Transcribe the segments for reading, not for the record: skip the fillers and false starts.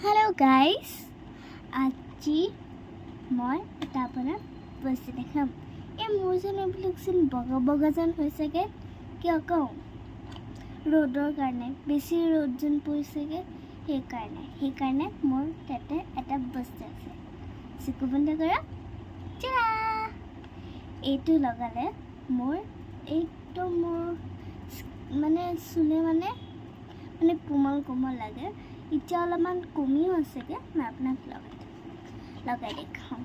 Hello guys, আজি মই এটা আপোনাৰ বস্তু দেখাম। এই মোৰ যেন এইবিলাক যেন বগা বগা যেন হৈছেগৈ কিয় কওঁ, ৰ'দৰ কাৰণে বেছি ৰ'দ যেন পৰিছেগৈ, সেইকাৰণে মোৰ তাতে এটা বস্তু আছে। চকু বন্ধ কৰা, চিৰা এইটো লগালে মোৰ একদম মানে চুলে মানে কোমল লাগে। এতিয়া অলপমান কমিও আছেগৈ, মই আপোনাক লগাই দেখাওঁ।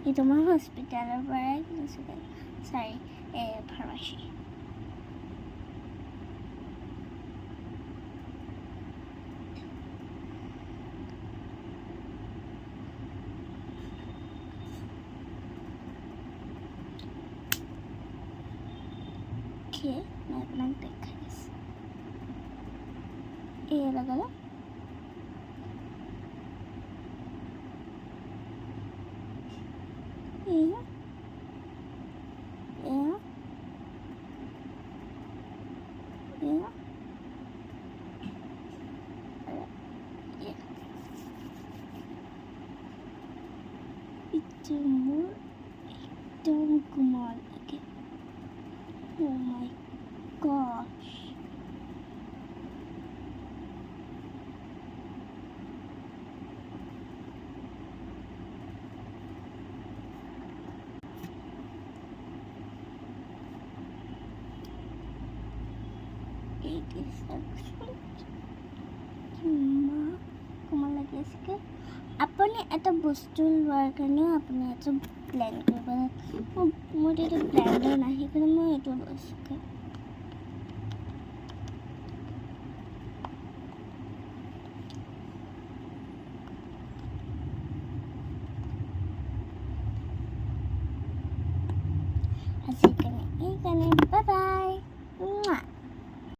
এইটো মই হস্পিটেলৰ পৰাই কিনিছিলোঁ, ফাৰ্মাচী। মই আপোনাক দেখাই দিছোঁ। এই লগালে itu মোৰ একদম কোমল লাগে। Oh my gosh. It is actually কোমল লাগি আছে। আপুনি এটা বস্তু লোৱাৰ কাৰণেও আপুনি এইটো ব্লেণ্ড কৰিব লাগে। মোৰ এইটো ব্লেণ্ডাৰ নাই, সেইকাৰণে মই এইটো লৈছোঁ। আজিৰ কাৰণে এইকাৰণে